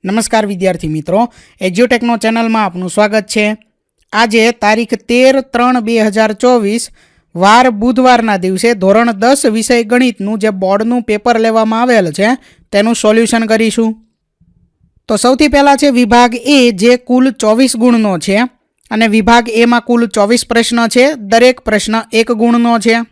નમસ્કાર વિદ્યાર્થી મિત્રો, એજ્યુટેકનો ચેનલમાં આપનું સ્વાગત છે। આજે તારીખ 13/3/2024 વાર બુધવારના દિવસે ધોરણ 10 વિષય ગણિતનું જે બોર્ડનું પેપર લેવામાં આવેલ છે તેનું સોલ્યુશન કરીશું। તો સૌથી પહેલાં છે વિભાગ એ, જે કુલ 24 ગુણનો છે અને વિભાગ એમાં કુલ 24 પ્રશ્ન છે, દરેક પ્રશ્ન 1 ગુણનો છે।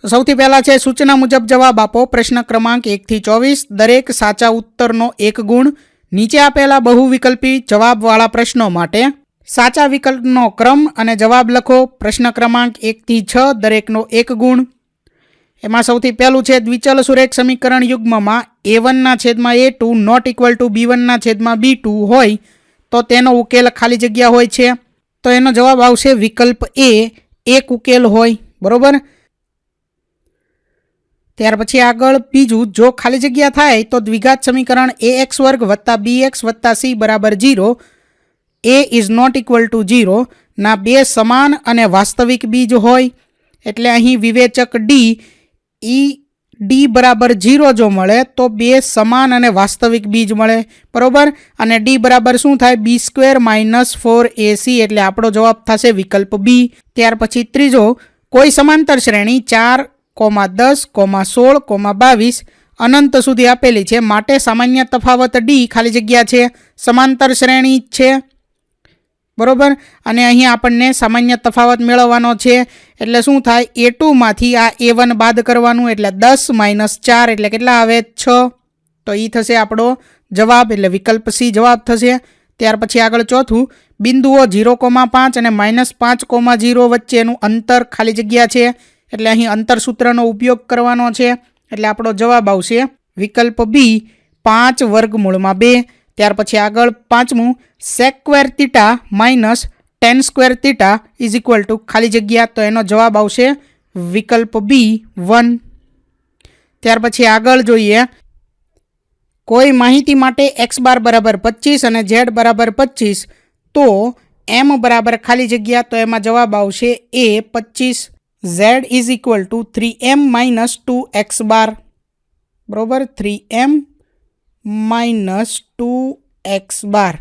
તો સૌથી પહેલાં છે સૂચના મુજબ જવાબ આપો। પ્રશ્ન ક્રમાંક 1 થી 24, દરેક સાચા ઉત્તરનો 1 ગુણ। નીચે આપેલા બહુવિકલ્પી જવાબવાળા પ્રશ્નો માટે સાચા વિકલ્પનો ક્રમ અને જવાબ લખો। પ્રશ્ન ક્રમાંક 1 થી 6, દરેકનો 1 ગુણ। એમાં સૌથી પહેલું છે દ્વિચલ સુરેખ સમીકરણ યુગ્મમાં a1/a2 not equal two b1/b2 હોય તો તેનો ઉકેલ ખાલી જગ્યા હોય છે। તો એનો જવાબ આવશે વિકલ્પ એ, એક ઉકેલ હોય, બરોબર। ત્યાર પછી આગળ બીજું, જો ખાલી જગ્યા થાય તો દ્વિઘાત સમીકરણ ax² + bx + c બરાબર 0, a is not equal to 0 ના બે સમાન અને વાસ્તવિક બીજ હોય। એટલે અહીં વિવેચક d બરાબર 0 જો મળે તો બે સમાન અને વાસ્તવિક બીજ મળે, બરોબર। અને d બરાબર શું થાય? b² - 4ac, એટલે આપણો જવાબ થશે વિકલ્પ બી। ત્યાર પછી ત્રીજો, કોઈ સમાંતર શ્રેણી 4, 10, 16, 22 અનંત સુધી આપેલી છે, માટે સામાન્ય તફાવત ડી ખાલી જગ્યા છે, સમાંતર શ્રેણી છે, બરોબર। અને અહીં આપણને સામાન્ય તફાવત મેળવવાનો છે, એટલે શું થાય? a2 માંથી આ a1 બાદ કરવાનું, એટલે 10 - 4 એટલે કેટલા આવે? 6। તો એ થશે આપણો જવાબ, એટલે વિકલ્પ સી જવાબ થશે। ત્યાર પછી આગળ ચોથું, બિંદુઓ 0,5 અને -5,0 વચ્ચેનું અંતર ખાલી જગ્યા છે, એટલે અહીં અંતર સૂત્રનો ઉપયોગ કરવાનો છે, એટલે આપણો જવાબ આવશે વિકલ્પ બી, 5√2। ત્યાર પછી આગળ પાંચમું, sec² θ - tan² θ is equal to ખાલી જગ્યા, તો એનો જવાબ આવશે વિકલ્પ બી, 1। ત્યાર પછી આગળ જોઈએ, કોઈ માહિતી માટે x બાર બરાબર 25 અને z બરાબર 25 તો m બરાબર ખાલી જગ્યા, તો એમાં જવાબ આવશે a, 25। z is equal to 3m - 2x બાર, બરોબર, 3m - 2x બાર।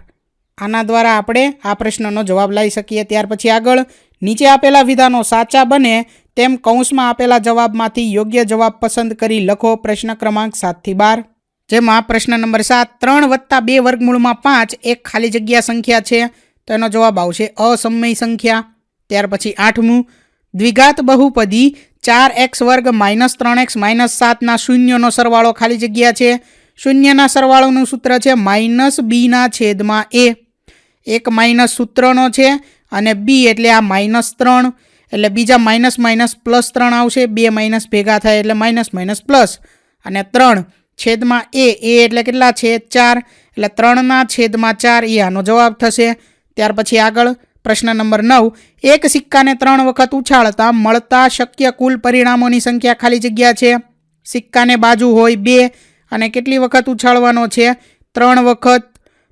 આના દ્વારા આપણે આ પ્રશ્નનો જવાબ લઈ શકીએ। ત્યાર પછી આગળ, નીચે આપેલા વિધાનો સાચા બને તેમ કૌંસમાં આપેલા જવાબમાંથી યોગ્ય જવાબ પસંદ કરી લખો। પ્રશ્ન ક્રમાંક 7 થી 12, જેમાં પ્રશ્ન નંબર 7, 3 + 2√5 એક ખાલી જગ્યા સંખ્યા છે, તો એનો જવાબ આવશે અસમય સંખ્યા। ત્યાર પછી આઠમું, દ્વિઘાત બહુપદી 4x² - 3x - 7 ના શૂન્યનો સરવાળો ખાલી જગ્યા છે, શૂન્યના સરવાળોનું સૂત્ર છે -b/a। એક માઇનસ સૂત્રનો છે અને બી એટલે આ -3, એટલે બીજા --+3 આવશે, બે માઇનસ ભેગા થાય એટલે --+, અને 3/a, એટલે કેટલા છે? 4, એટલે 3/4 એ આનો જવાબ થશે। ત્યાર પછી આગળ પ્રશ્ન નંબર 9, એક સિક્કાને 3 વખત ઉછાળતા મળતા શક્ય કુલ પરિણામોની સંખ્યા ખાલી જગ્યા છે, સિક્કાને બાજુ હોય 2 અને કેટલી વખત ઉછાળવાનો છે? 3 વખત,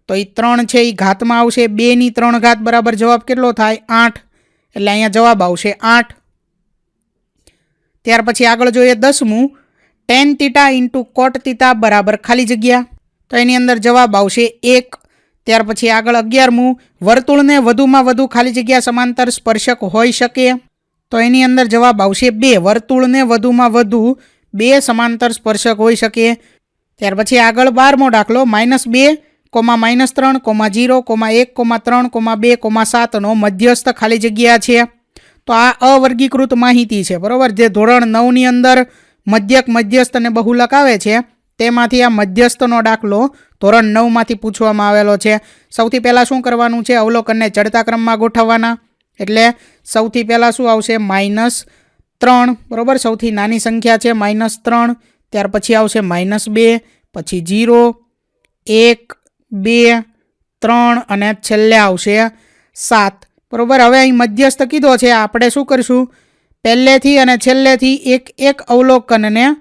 તો એ 3 છે એ ઘાતમાં આવશે, 2ની 3 ઘાત બરાબર જવાબ કેટલો થાય? 8, એટલે અહીંયા જવાબ આવશે 8। ત્યાર પછી આગળ જોઈએ 10મું, tan θ × cot θ બરાબર ખાલી જગ્યા, તો એની અંદર જવાબ આવશે 1। ત્યાર પછી આગળ 11મું, વર્તુળને વધુમાં વધુ ખાલી જગ્યા સમાંતર સ્પર્શક હોઈ શકે, તો એની અંદર જવાબ આવશે 2, વર્તુળને વધુમાં વધુ 2 સમાંતર સ્પર્શક હોઈ શકે। ત્યાર પછી આગળ 12મો દાખલો, -2, -3, 0, 1, 3, 2, 7 નો મધ્યસ્થ ખાલી જગ્યા છે, તો આ અવર્ગીકૃત માહિતી છે, બરોબર। જે ધોરણ 9ની અંદર મધ્યક, મધ્યસ્થ અને બહુલક આવે છે, તેમાંથી આ મધ્યસ્થનો દાખલો ધોરણ 9માંથી પૂછવામાં આવેલો છે। સૌથી પહેલાં શું કરવાનું છે? અવલોકનને ચડતા ક્રમમાં ગોઠવવાના, એટલે સૌથી પહેલાં શું આવશે? -3, બરોબર, સૌથી નાની સંખ્યા છે -3, ત્યાર પછી આવશે -2, પછી 0, 1, 2, 3 અને છેલ્લે આવશે 7, બરોબર। હવે અહીં મધ્યસ્થ કીધો છે, આપણે શું કરશું? પહેલેથી અને છેલ્લેથી એક અવલોકનને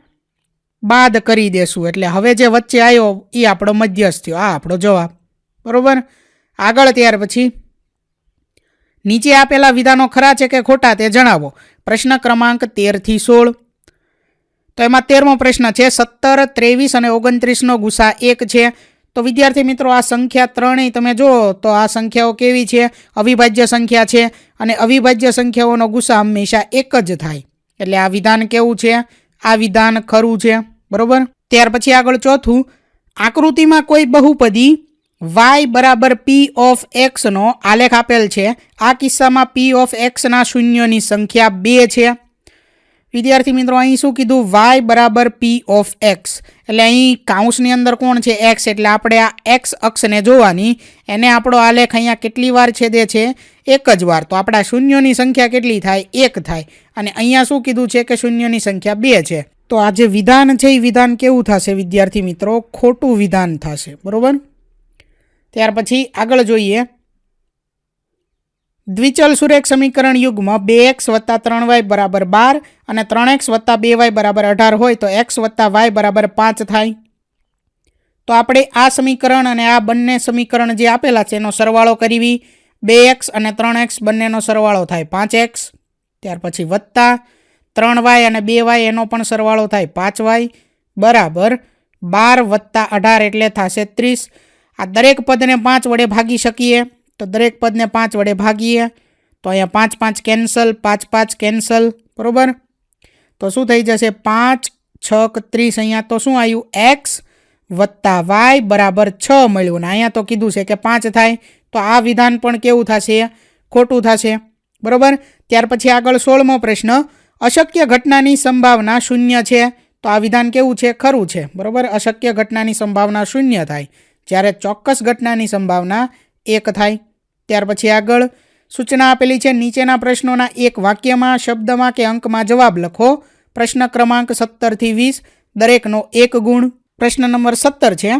બાદ કરી દેશું, એટલે હવે જે વચ્ચે આવ્યો એ આપણો મધ્યસ્થ થયો, આ આપણો જવાબ, બરોબર। આગળ ત્યાર પછી નીચે આપેલા વિધાનો ખરા છે કે ખોટા તે જણાવો। પ્રશ્ન ક્રમાંક 13 થી 16, તો એમાં 13મો પ્રશ્ન છે 17, 23 અને 29 નો ગુસા 1 છે, તો વિદ્યાર્થી મિત્રો આ સંખ્યા ત્રણેય તમે જુઓ તો આ સંખ્યાઓ કેવી છે? અવિભાજ્ય સંખ્યા છે અને અવિભાજ્ય સંખ્યાઓનો ગુસા હંમેશા એક જ થાય. એટલે આ વિધાન કેવું છે? આ વિધાન ખરું છે. બરોબર. ત્યાર પછી આગળ ચોથું, આકૃતિમાં કોઈ બહુપદી y બરાબર p ઓફ x નો આલેખ આપેલ છે. આ કિસ્સામાં p ઓફ x ના શૂન્યોની સંખ્યા 2 છે. વિદ્યાર્થી મિત્રો અહીં શું કીધું? y બરાબર p ઓફ x. એટલે અહીં કાઉન્સની અંદર કોણ છે? x. એટલે આપણે આ x અક્ષને જોવાની. એને આપણો આલેખ અહીંયા કેટલી વાર છેદે છે? એક જ વાર. તો આપણા શૂન્યોની સંખ્યા કેટલી થાય? 1 થાય. અને અહીંયા શું કીધું છે કે શૂન્યોની સંખ્યા 2 છે. તો આ જે વિધાન છે એ વિધાન કેવું થશે વિદ્યાર્થી મિત્રો? ખોટું વિધાન થશે. બરોબર. ત્યાર પછી આગળ જોઈએ, દ્વિચલ સુરેખ સમીકરણ યુગ્મ 2x વત્તા 3y બરાબર 12 અને 3x વત્તા 2y બરાબર 18 હોય તો x વત્તા y બરાબર 5 થાય. તો આપણે આ સમીકરણ અને આ બંને સમીકરણ જે આપેલા છે એનો સરવાળો કરવી. 2x અને 3x બંનેનો સરવાળો થાય 5x. ત્યાર પછી વત્તા 3y અને 2y એનો પણ સરવાળો થાય 5y બરાબર 12 વત્તા 18 એટલે થશે 30. આ દરેક પદને 5 વડે ભાગી શકીએ તો દરેક પદને 5 વડે ભાગીએ તો અહીંયા 5 5 કેન્સલ, 5 5 કેન્સલ. બરાબર. તો શું થઈ જશે? 5 6 30. અહીંયા તો શું આવ્યું? x વત્તા y બરાબર 6 મળ્યું. ને અહીંયા તો કીધું છે કે 5 થાય. તો આ વિધાન પણ કેવું થશે? ખોટું થશે. બરાબર. ત્યાર પછી આગળ 16મો પ્રશ્ન, અશક્ય ઘટનાની સંભાવના 0 છે. તો આ વિધાન કેવું છે? ખરું છે. બરાબર. અશક્ય ઘટનાની સંભાવના 0 થાય જ્યારે ચોક્કસ ઘટનાની સંભાવના 1 થાય. ત્યાર પછી આગળ સૂચના આપેલી છે, નીચેના પ્રશ્નોના એક વાક્યમાં, શબ્દમાં કે અંકમાં જવાબ લખો. પ્રશ્ન ક્રમાંક 17 થી 20, દરેકનો 1 ગુણ. પ્રશ્ન નંબર 17 છે,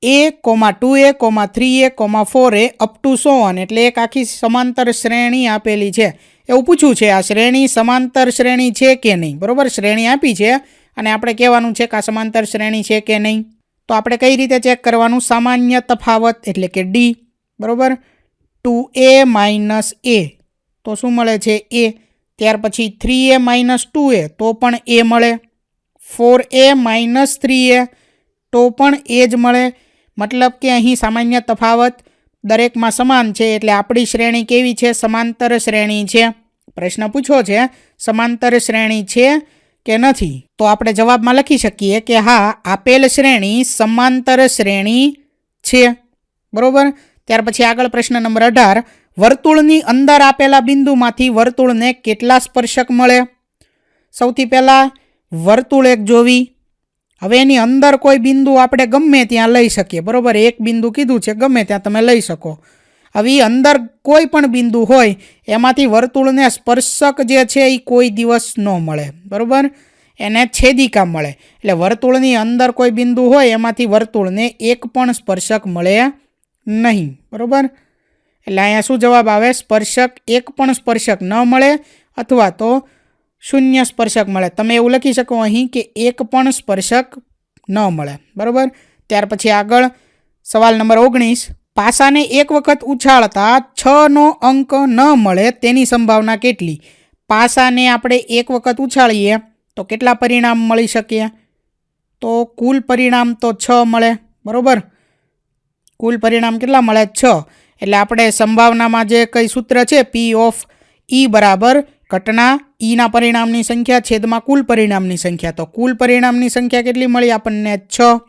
a, 2a, 3a, 4a up to so on. એટલે એક આખી સમાંતર શ્રેણી આપેલી છે. એવું પૂછ્યું છે આ શ્રેણી સમાંતર શ્રેણી છે કે નહીં. બરોબર. શ્રેણી આપી છે અને આપણે કહેવાનું છે કે આ સમાંતર શ્રેણી છે કે નહીં. તો આપણે કઈ રીતે ચેક કરવાનું? સામાન્ય તફાવત એટલે કે d. બરોબર. 2a માઇનસ a તો શું મળે છે? a. ત્યાર પછી 3a માઇનસ 2a તો પણ a મળે. 4a માઇનસ 3a તો પણ a જ મળે. મતલબ કે અહીં સામાન્ય તફાવત દરેકમાં સમાન છે. એટલે આપણી શ્રેણી કેવી છે? સમાંતર શ્રેણી છે. પ્રશ્ન પૂછ્યો છે સમાંતર શ્રેણી છે કે નથી. તો આપણે જવાબમાં લખી શકીએ કે હા, આપેલ શ્રેણી સમાંતર શ્રેણી છે. બરોબર. ત્યાર પછી આગળ પ્રશ્ન નંબર 18, વર્તુળની અંદર આપેલા બિંદુમાંથી વર્તુળને કેટલા સ્પર્શક મળે? સૌથી પહેલાં વર્તુળ એક જોવી. હવે એની અંદર કોઈ બિંદુ આપણે ગમે ત્યાં લઈ શકીએ. બરોબર. એક બિંદુ કીધું છે, ગમે ત્યાં તમે લઈ શકો. હવે એ અંદર કોઈ પણ બિંદુ હોય એમાંથી વર્તુળને સ્પર્શક જે છે એ કોઈ દિવસ ન મળે. બરોબર. એને છેદિકા મળે. એટલે વર્તુળની અંદર કોઈ બિંદુ હોય એમાંથી વર્તુળને એક પણ સ્પર્શક મળે નહીં. બરોબર. એટલે અહીંયા શું જવાબ આવે? સ્પર્શક, એક પણ સ્પર્શક ન મળે અથવા તો 0 સ્પર્શક મળે. તમે એવું લખી શકો અહીં કે એક પણ સ્પર્શક ન મળે. બરોબર. ત્યાર પછી આગળ સવાલ નંબર 19, પાસાને એક વખત ઉછાળતા 6નો અંક ન મળે તેની સંભાવના કેટલી? પાસાને આપણે એક વખત ઉછાળીએ તો કેટલા પરિણામ મળી શકે? તો કુલ પરિણામ તો 6 મળે. બરોબર. કુલ પરિણામ કેટલા મળે? 6. એટલે આપણે સંભાવનામાં જે કંઈ સૂત્ર છે p ઓફ e બરાબર ઘટના ઈના પરિણામની સંખ્યા છેદમાં કુલ પરિણામની સંખ્યા. તો કુલ પરિણામની સંખ્યા કેટલી મળી આપણને? 6.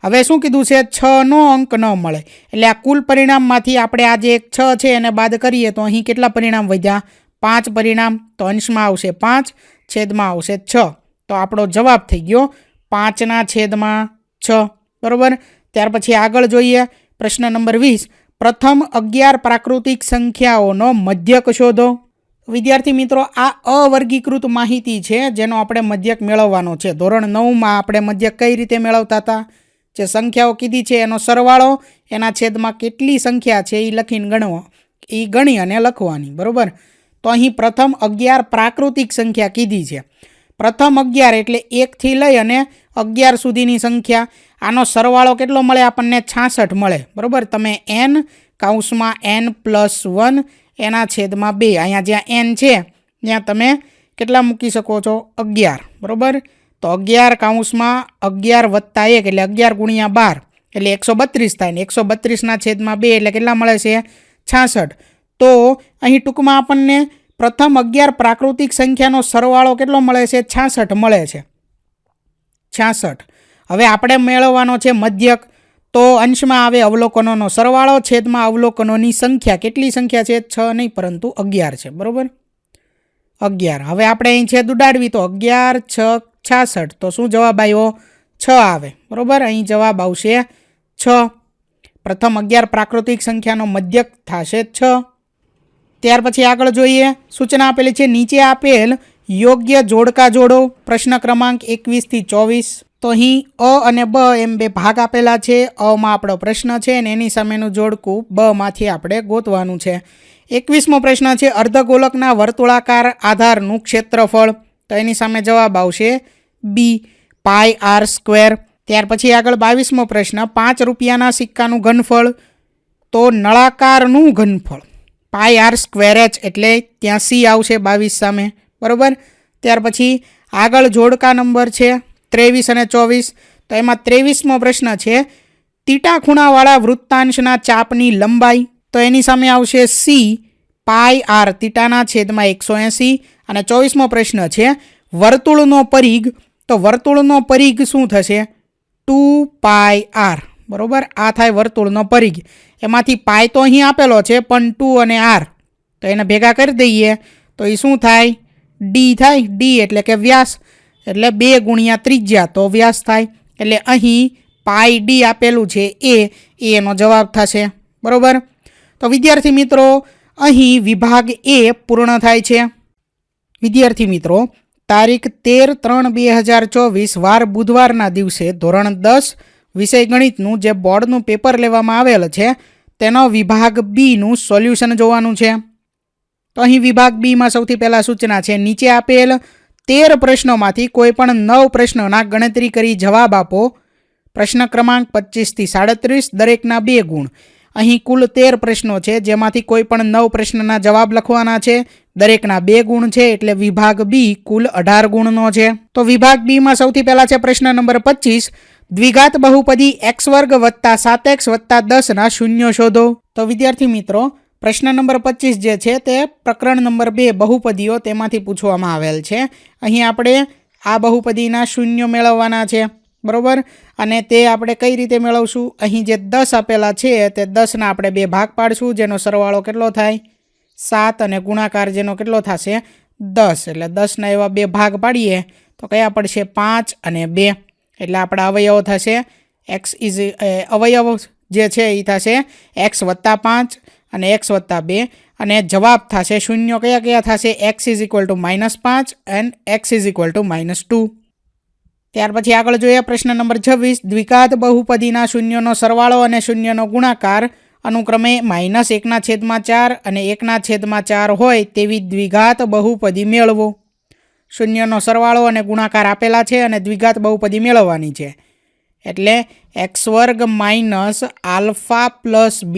હવે શું કીધું છે? 6નો અંક ન મળે. એટલે આ કુલ પરિણામમાંથી આપણે આ જે 6 છે એને બાદ કરીએ તો અહીં કેટલા પરિણામ વધ્યા? 5 પરિણામ. તો અંશમાં આવશે 5, છેદમાં આવશે 6. તો આપણો જવાબ થઈ ગયો 5/6. બરાબર. ત્યાર પછી આગળ જોઈએ પ્રશ્ન નંબર 20, પ્રથમ 11 પ્રાકૃતિક સંખ્યાઓનો મધ્યક શોધો. વિદ્યાર્થી મિત્રો, આ અવર્ગીકૃત માહિતી છે જેનો આપણે મધ્યક મેળવવાનો છે. ધોરણ 9માં આપણે મધ્યક કઈ રીતે મેળવતા હતા? જે સંખ્યાઓ કીધી છે એનો સરવાળો, એના છેદમાં કેટલી સંખ્યા છે એ લખીને ગણવો, એ ગણી અને લખવાની. બરાબર. તો અહીં પ્રથમ 11 પ્રાકૃતિક સંખ્યા કીધી છે. પ્રથમ 11 એટલે 1 થી લઈ અને 11 સુધીની સંખ્યા. આનો સરવાળો કેટલો મળે આપણને? 66 મળે. બરાબર. તમે n કાઉન્સમાં n+1 એના છેદમાં 2, અહીંયા જ્યાં n છે ત્યાં તમે કેટલા મૂકી શકો છો? 11. બરાબર. તો 11 કાઉન્સમાં 11 વત્તા 1 એટલે 11 ગુણ્યા 12 એટલે 132 થાય ને 132ના છેદમાં 2 એટલે કેટલા મળે છે 66. તો અહીં ટૂંકમાં આપણને પ્રથમ 11 પ્રાકૃતિક સંખ્યાનો સરવાળો કેટલો મળે છે 66 મળે છે 66. હવે આપણે મેળવવાનો છે મધ્યક. તો અંશમાં આવે અવલોકનોનો સરવાળો, છેદમાં અવલોકનોની સંખ્યા. કેટલી સંખ્યા છે 6 નહીં પરંતુ 11 છે. બરાબર 11. હવે આપણે અહીં છેદ ઉડાડવી તો 11 6 66. તો શું જવાબ આવ્યો 6 આવે. બરાબર અહીં જવાબ આવશે 6. પ્રથમ 11 પ્રાકૃતિક સંખ્યાનો મધ્યક થશે 6. ત્યાર પછી આગળ જોઈએ. સૂચના આપેલી છે નીચે આપેલ યોગ્ય જોડકા જોડો. પ્રશ્ન ક્રમાંક 21 થી 24. તો અહીં અ અને બ એમ બે ભાગ આપેલા છે. અમાં આપણો પ્રશ્ન છે અને એની સામેનું જોડકું બમાંથી આપણે ગોતવાનું છે. 21મો પ્રશ્ન છે અર્ધગોલકના વર્તુળાકાર આધારનું ક્ષેત્રફળ. તો એની સામે જવાબ આવશે બી πr². ત્યાર પછી આગળ 22મો પ્રશ્ન 5 રૂપિયાના સિક્કાનું ઘનફળ. તો નળાકારનું ઘનફળ πr²h એટલે ત્યાં સી આવશે 22 સામે. બરાબર. ત્યાર પછી આગળ જોડકા નંબર છે 23 અને 24. તો એમાં 23મો પ્રશ્ન છે θ ખૂણાવાળા વૃત્તાંશના ચાપની લંબાઈ. તો એની સામે આવશે સી πr θના છેદમાં 180. અને 24મો પ્રશ્ન છે વર્તુળનો પરિઘ. તો વર્તુળનો પરિઘ શું થશે 2πr. બરાબર આ થાય વર્તુળનો પરિઘ. એમાંથી પાય તો અહીં આપેલો છે પણ 2 અને r તો એને ભેગા કરી દઈએ તો એ શું થાય ડી થાય. ડી એટલે કે વ્યાસ, એટલે 2 ગુણ્યા ત્રિજ્યા તો વ્યાસ થાય. એટલે અહીં પાય ડી આપેલું છે એનો જવાબ થશે. બરાબર. તો વિદ્યાર્થી મિત્રો અહીં વિભાગ એ પૂર્ણ થાય છે. વિદ્યાર્થી મિત્રો તારીખ 13/3/2024 વાર બુધવારના દિવસે ધોરણ 10 વિષય ગણિતનું જે બોર્ડનું પેપર લેવામાં આવેલ છે તેનો વિભાગ બીનું સોલ્યુશન જોવાનું છે. તો અહીં વિભાગ બીમાં સૌથી પહેલાં સૂચના છે નીચે આપેલ 13 પ્રશ્નોમાંથી કોઈ પણ 9 પ્રશ્નોના ગણતરી કરી જવાબ આપો. પ્રશ્ન ક્રમાંક 25 થી 37 દરેકના 2 ગુણ. અહીં કુલ 13 પ્રશ્નો છે જેમાંથી કોઈ પણ 9 પ્રશ્નના જવાબ લખવાના છે. દરેકના 2 ગુણ છે એટલે વિભાગ બી કુલ 18 ગુણનો છે. તો વિભાગ બીમાં સૌથી પહેલાં છે પ્રશ્ન નંબર 25 દ્વિઘાત બહુપદી x² + 7x + 10 શૂન્ય શોધો. તો વિદ્યાર્થી મિત્રો પ્રશ્ન નંબર 25 જે છે તે પ્રકરણ નંબર 2 બહુપદીઓ તેમાંથી પૂછવામાં આવેલ છે. અહીં આપણે આ બહુપદીના શૂન્ય મેળવવાના છે. બરાબર. અને તે આપણે કઈ રીતે મેળવશું અહીં જે 10 આપેલા છે તે 10ના આપણે 2 ભાગ પાડશું જેનો સરવાળો કેટલો થાય 7 અને ગુણાકાર જેનો કેટલો થશે 10. એટલે 10ના એવા 2 ભાગ પાડીએ તો કયા પડશે 5 અને 2. એટલે આપણા અવયવો થશે અવયવ જે છે એ થશે x + 5 અને x + 2. અને જવાબ થશે શૂન્ય કયા કયા થશે x = -5 અને x = -2. ત્યાર પછી આગળ જોઈએ પ્રશ્ન નંબર 26 દ્વિઘાત બહુપદીના શૂન્યનો સરવાળો અને શૂન્યનો ગુણાકાર અનુક્રમે -1/4 અને 1/4 હોય તેવી દ્વિઘાત બહુપદી મેળવો. શૂન્યનો સરવાળો અને ગુણાકાર આપેલા છે અને દ્વિઘાત બહુપદી મેળવવાની છે. એટલે x² - α + β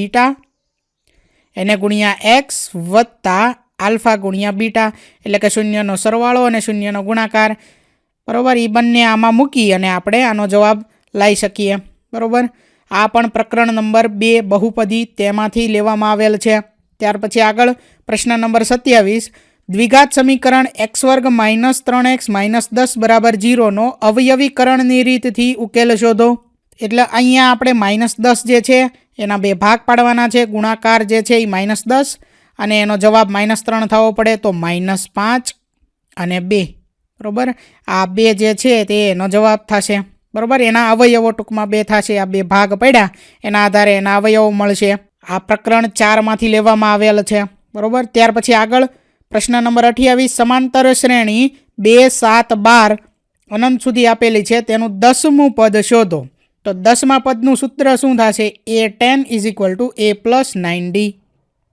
એને ગુણ્યા x વત્તા આલ્ફા ગુણ્યા બીટા એટલે કે શૂન્યનો સરવાળો અને શૂન્યનો ગુણાકાર. બરાબર. એ બંને આમાં મૂકી અને આપણે આનો જવાબ લાવી શકીએ. બરાબર. આ પણ પ્રકરણ નંબર 2 બહુપદી તેમાંથી લેવામાં આવેલ છે. ત્યાર પછી આગળ પ્રશ્ન નંબર 27 દ્વિઘાત સમીકરણ x² - 3x - 10 = 0નો અવયવીકરણની રીતથી ઉકેલ શોધો. એટલે અહીંયા આપણે -10 જે છે એના 2 ભાગ પાડવાના છે. ગુણાકાર જે છે એ -10 અને એનો જવાબ -3 થવો પડે તો -5 અને 2. બરાબર. આ 2 જે છે તે એનો જવાબ થશે. બરાબર. એના અવયવો ટૂંકમાં 2 થશે. આ 2 ભાગ પડ્યા એના આધારે એના અવયવો મળશે. આ પ્રકરણ 4માંથી લેવામાં આવેલ છે. બરાબર. ત્યાર પછી આગળ પ્રશ્ન નંબર 28 સમાંતર શ્રેણી 2 7 12 અનંત સુધી આપેલી છે તેનું 10મું પદ શોધો. તો 10મા પદનું સૂત્ર શું થશે a10 = a + 9d.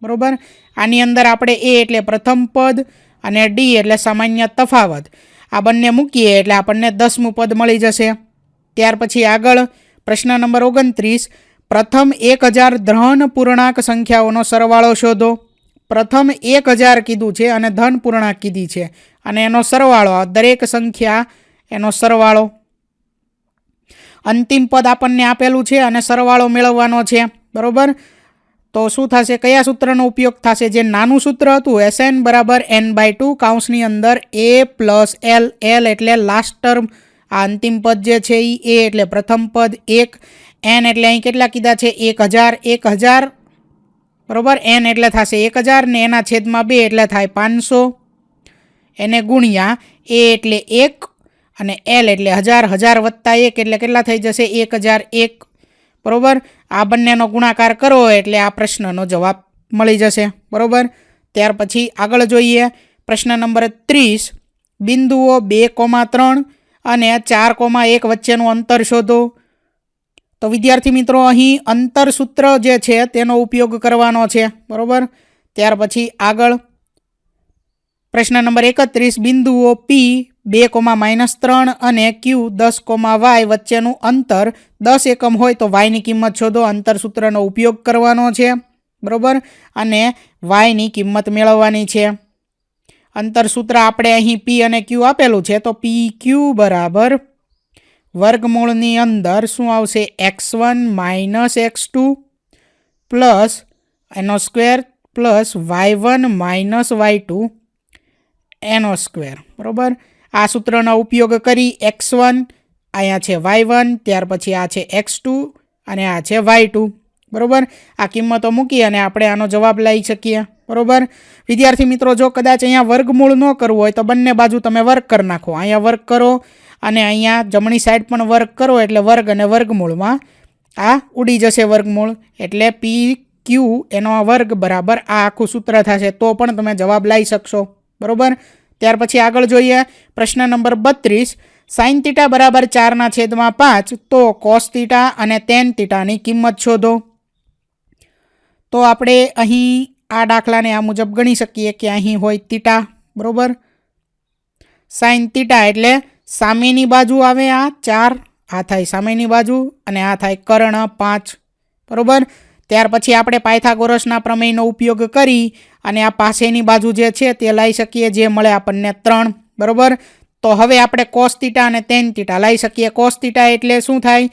બરાબર. આની અંદર આપણે a એટલે પ્રથમ પદ અને d એટલે સામાન્ય તફાવત આ બંને મૂકીએ એટલે આપણને 10મું પદ મળી જશે. ત્યાર પછી આગળ પ્રશ્ન નંબર 29 પ્રથમ 1000 ધન પૂર્ણાંક સંખ્યાઓનો સરવાળો શોધો. પ્રથમ 1000 કીધું છે અને ધન પૂર્ણાંક કીધી છે અને એનો સરવાળો દરેક સંખ્યા એનો સરવાળો. અંતિમ પદ આપણને આપેલું છે અને સરવાળો મેળવવાનો છે, બરાબર. તો શું થશે, કયા સૂત્રનો ઉપયોગ થશે? જે નાનું સૂત્ર હતું SN બરાબર n/2 કૌંસની અંદર A પ્લસ L, L એટલે લાસ્ટ ટર્મ, આ અંતિમ પદ જે છે એ A એટલે પ્રથમ પદ, 1 N એટલે અહીં કેટલા કીધા છે 1000, બરાબર. N એટલે થશે 1000 ને એના છેદમાં 2 એટલે થાય 500, એને ગુણ્યા A એટલે 1 અને L એટલે 1000 વત્તા 1 એટલે કેટલા થઈ જશે 1001, બરાબર. આ બંનેનો ગુણાકાર કરો એટલે આ પ્રશ્નનો જવાબ મળી જશે, બરાબર. ત્યાર પછી આગળ જોઈએ પ્રશ્ન નંબર 30. બિંદુઓ 2,3 અને 4,1 વચ્ચેનું અંતર શોધો. તો વિદ્યાર્થી મિત્રો અહીં અંતર સૂત્ર જે છે તેનો ઉપયોગ કરવાનો છે, બરાબર. ત્યાર પછી આગળ પ્રશ્ન નંબર 31. બિંદુઓ P 2,-3 અને Q 10,y વચ્ચેનું અંતર 10 એકમ હોય તો y ની કિંમત શોધો. અંતર સૂત્રનો ઉપયોગ કરવાનો છે, બરાબર, અને y ની કિંમત મેળવવાની છે. અંતર સૂત્ર આપણે અહીં P અને Q આપેલું છે, તો PQ બરાબર વર્ગમૂળની અંદર શું આવશે x1 - x2 પ્લસ એનો સ્ક્વેર પ્લસ y1 - y2 એનો સ્ક્વેર, બરાબર. આ સૂત્રનો ઉપયોગ કરી x1 અહીંયા છે y1, ત્યાર પછી આ છે x2 અને આ છે y2, બરાબર. આ કિંમતો મૂકી અને આપણે આનો જવાબ લઈ શકીએ, બરાબર. વિદ્યાર્થી મિત્રો જો કદાચ અહીંયા વર્ગમૂળ ન કરવું હોય તો બંને બાજુ તમે વર્ગ કરી નાખો. અહીંયા વર્ગ કરો અને અહીંયા જમણી સાઈડ પણ વર્ગ કરો એટલે વર્ગ અને વર્ગમૂળમાં આ ઉડી જશે વર્ગમૂળ, એટલે PQ એનો વર્ગ બરાબર આ આખું સૂત્ર થશે, તો પણ તમે જવાબ લઈ શકશો, બરાબર. ત્યાર પછી આગળ જોઈએ પ્રશ્ન નંબર 32. sin θ બરાબર 4/5 તો cos θ અને tan θની કિંમત શોધો. તો આપણે અહીં આ દાખલાને આ મુજબ ગણી શકીએ કે અહીં હોય θ, બરાબર. sin θ એટલે સામેની બાજુ આવે આ 4, આ થાય સામેની બાજુ અને આ થાય કર્ણ 5, બરાબર. ત્યાર પછી આપણે પાયથાગોરસના પ્રમેયનો ઉપયોગ કરી અને આ પાસેની બાજુ જે છે તે લઈ શકીએ, જે મળે આપણને 3, બરાબર. તો હવે આપણે cos θ અને tan θ લઈ શકીએ. cos θ એટલે શું થાય,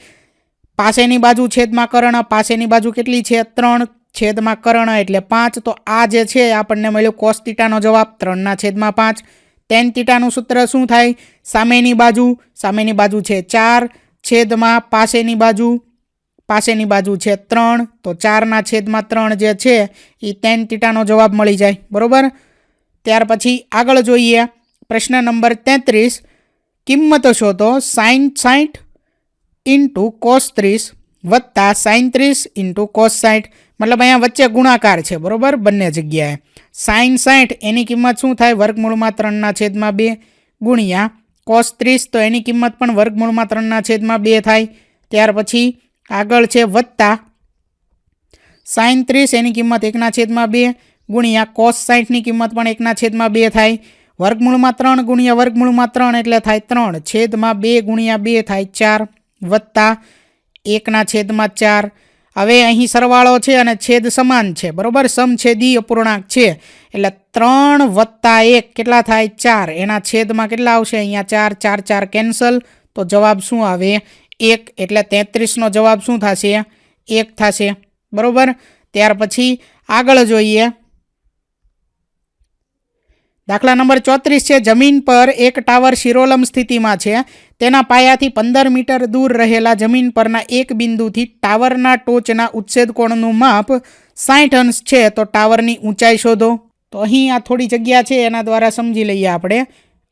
પાસેની બાજુ છેદમાં કર્ણ, પાસેની બાજુ કેટલી છે 3 છેદમાં કર્ણ એટલે 5, તો આ જે છે આપણને મળ્યું cos θનો જવાબ 3/5. tan θનું સૂત્ર શું થાય, સામેની બાજુ છે 4 છેદમાં પાસેની બાજુ છે 3, તો 4/3 જે છે એ tan θનો જવાબ મળી જાય, બરાબર. ત્યાર પછી આગળ જોઈએ પ્રશ્ન નંબર 33. કિંમત શોધો sin 60 × cos 30 વત્તા sin 30 × cos 60, મતલબ અહીંયા વચ્ચે ગુણાકાર છે, બરાબર, બંને જગ્યાએ. sin 60 એની કિંમત શું થાય વર્ગમૂળમાં 3/2 ગુણ્યા cos 30, તો એની કિંમત પણ વર્ગમૂળમાં 3/2 થાય. ત્યાર પછી આગળ છે વત્તા sin 30 એની કિંમત 1/2 ગુણ્યા cos 60ની કિંમત પણ 1/2 થાય. વર્ગમૂળમાં 3 ગુણ્યા વર્ગમૂળમાં 3 એટલે થાય 3/2 ગુણ્યા 2 થાય 4 વત્તા 1/4. હવે અહીં સરવાળો છે અને છેદ સમાન છે, બરાબર, સમછેદી અપૂર્ણાંક છે એટલે 3 વત્તા 1 કેટલા થાય 4, એના છેદમાં કેટલા આવશે અહીંયા 4, 4 કેન્સલ, તો જવાબ શું આવે 1, એટલે 33નો જવાબ શું થશે 1 થશે, બરાબર. ત્યાર પછી આગળ જોઈએ દાખલા નંબર 34 છે. જમીન પર એક ટાવર શિરોલંબ સ્થિતિમાં છે. તેના પાયાથી 15 મીટર દૂર રહેલા જમીન પરના એક બિંદુથી ટાવરના ટોચના ઉચ્છેદ કોણનું માપ 60 અંશ છે, તો ટાવરની ઊંચાઈ શોધો. તો અહીં આ થોડી જગ્યા છે એના દ્વારા સમજી લઈએ આપણે.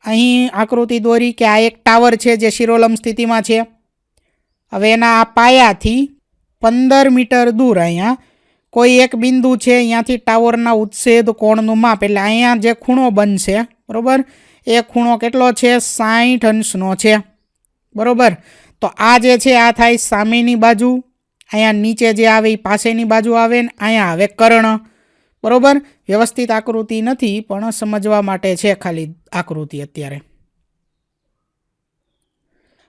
અહીં આકૃતિ દોરી કે આ એક ટાવર છે જે શિરોલંબ સ્થિતિમાં છે. હવે એના આ પાયાથી 15 મીટર દૂર અહીંયા કોઈ એક બિંદુ છે, અહીંયાથી ટાવરના ઉચ્છેદ કોણનું માપ, એટલે અહીંયા જે ખૂણો બનશે, બરાબર, એ ખૂણો કેટલો છે 60 અંશનો છે, બરાબર. તો આ જે છે આ થાય સામેની બાજુ, અહીંયા નીચે જે આવે એ પાસેની બાજુ આવે ને અહીંયા આવે કર્ણ, બરાબર. વ્યવસ્થિત આકૃતિ નથી પણ સમજવા માટે છે ખાલી આકૃતિ અત્યારે.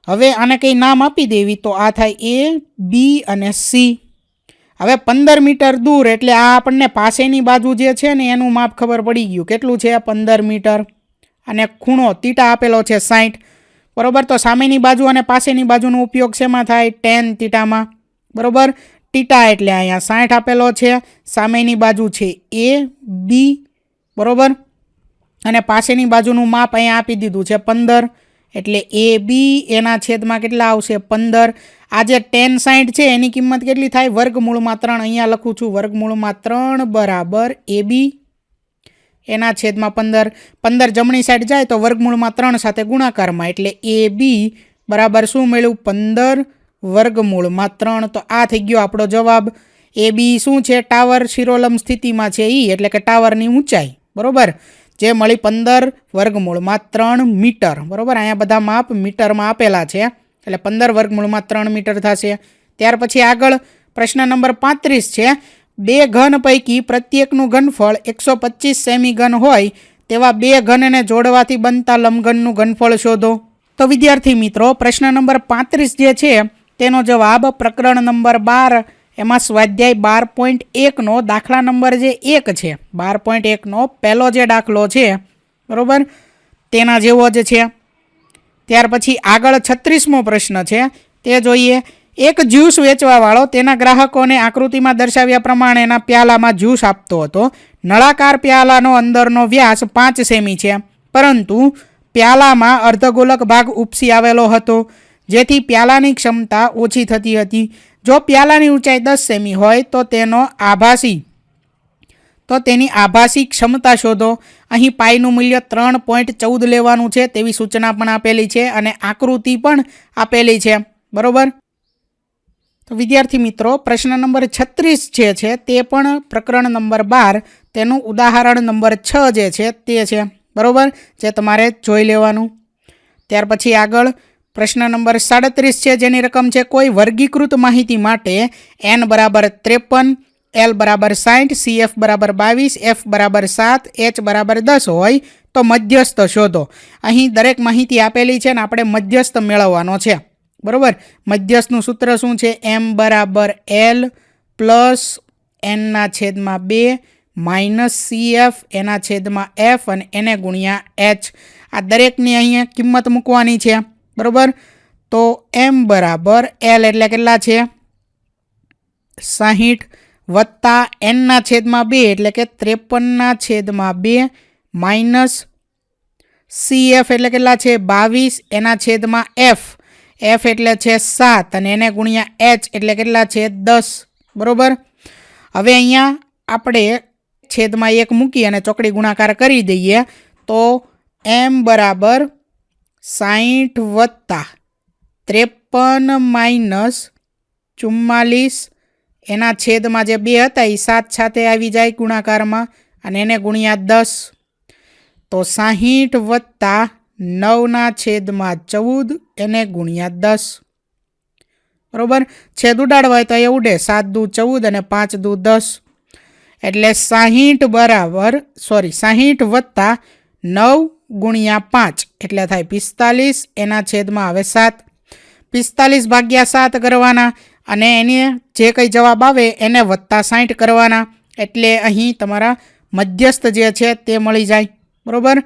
હવે આને કંઈ નામ આપી દેવી તો આ થાય A, B અને C. હવે 15 મીટર દૂર એટલે આ આપણને પાસેની બાજુ જે છે ને એનું માપ ખબર પડી ગયું કેટલું છે 15 મીટર, અને ખૂણો θ આપેલો છે 60, બરોબર. તો સામેની બાજુ અને પાસેની બાજુનો ઉપયોગ શેમાં થાય? ટેન થીટામાં, બરોબર. થીટા એટલે અહીંયા 60 આપેલો છે, સામેની બાજુ છે એ બી, બરોબર, અને પાસેની બાજુનું માપ અહીંયા આપી દીધું છે 15, એટલે એ બી એના છેદમાં કેટલા આવશે? 15. આ જે ટેન 60 છે એની કિંમત કેટલી થાય? વર્ગમૂળમાં 3. અહીંયા લખું છું વર્ગમૂળમાં 3 બરાબર એ બી એના છેદમાં 15. 15 જમણી સાઈડ જાય તો વર્ગમૂળમાં 3 સાથે ગુણાકારમાં, એટલે એ બી બરાબર શું મળ્યું? 15 વર્ગમૂળમાં 3. તો આ થઈ ગયો આપણો જવાબ. એ બી શું છે? ટાવર શિરોલંબ સ્થિતિમાં છે એટલે કે ટાવરની ઊંચાઈ, બરોબર, જે મળી 15 વર્ગમૂળમાં 3 મીટર, બરોબર. અહીંયા બધા માપ મીટરમાં આપેલા છે, એટલે 15 વર્ગમૂળમાં 3 મીટર થશે. ત્યાર પછી આગળ પ્રશ્ન નંબર 35 છે. બે ઘન પૈકી પ્રત્યેકનું ઘનફળ 125 સેમી ઘન હોય તેવા બે ઘનને જોડવાથી બનતા લંબઘનનું ઘનફળ શોધો. તો વિદ્યાર્થી મિત્રો, પ્રશ્ન નંબર 35 જે છે તેનો જવાબ પ્રકરણ નંબર 12 એમાં સ્વાધ્યાય 12.1નો દાખલા નંબર જે 1 છે, 12.1નો પહેલો જે દાખલો છે, બરાબર, તેના જેવો જ છે. ત્યાર પછી આગળ 36મો પ્રશ્ન છે તે જોઈએ. એક જ્યુસ વેચવાવાળો તેના ગ્રાહકોને આકૃતિમાં દર્શાવ્યા પ્રમાણેના પ્યાલામાં જ્યુસ આપતો હતો. નળાકાર પ્યાલાનો અંદરનો વ્યાસ 5 સેમી છે, પરંતુ પ્યાલામાં અર્ધગોલક ભાગ ઉપસી આવેલો હતો, જેથી પ્યાલાની ક્ષમતા ઓછી થતી હતી. જો પ્યાલાની ઊંચાઈ 10 સેમી હોય તો તેની આભાસી ક્ષમતા શોધો. અહીં પાઈનું મૂલ્ય 3.14 લેવાનું છે તેવી સૂચના પણ આપેલી છે અને આકૃતિ પણ આપેલી છે, બરોબર. તો વિદ્યાર્થી મિત્રો, પ્રશ્ન નંબર 36 છે તે પણ પ્રકરણ નંબર 12 તેનું ઉદાહરણ નંબર 6 જે છે તે છે, બરોબર, જે તમારે જોઈ લેવાનું. ત્યાર પછી આગળ પ્રશ્ન નંબર 37 છે, જેની રકમ છે કોઈ વર્ગીકૃત માહિતી માટે n બરાબર 53, L બરાબર 60, CF બરાબર 22, F બરાબર 7, H બરાબર 10 હોય તો મધ્યસ્થ શોધો. અહીં દરેક માહિતી આપેલી છે ને આપણે મધ્યસ્થ મેળવવાનો છે, બરાબર. મધ્યસ્થનું સૂત્ર શું છે? M બરાબર L plus N/2 minus CF એના છેદમાં F અને એને ગુણ્યા H. આ દરેકની અહીંયા કિંમત મૂકવાની છે, બરાબર. તો M બરાબર L એટલે કેટલા છે? 60 વત્તા N/2 એટલે કે 53/2 માઇનસ CF એટલે કેટલા છે? 22 એના છેદમાં F એટલે છે 7 અને એને ગુણ્યા H એટલે કેટલા છે? 10, બરાબર. હવે અહીંયા આપણે છેદમાં 1 મૂકી અને ચોકડી ગુણાકાર કરી દઈએ તો M બરાબર 60 વત્તા 53 માઇનસ 44 એના છેદમાં જે 2 હતા એ 7 સાથે આવી જાય ગુણાકારમાં અને એને ગુણ્યા 10, તો 60 વત્તા 9/14 એને ગુણ્યા 10, બરાબર. છેદ ઉડાડવા હોય તો એ ઉડે, 7 દુ 14 અને 5 દુ 10, એટલે 60 વત્તા 9 ગુણ્યા 5 એટલે થાય 45 એના છેદમાં આવે 7. 45 ભાગ્યા 7 કરવાના અને એને જે કંઈ જવાબ આવે એને વત્તા 60 કરવાના, એટલે અહીં તમારા મધ્યસ્થ જે છે તે મળી જાય, બરાબર.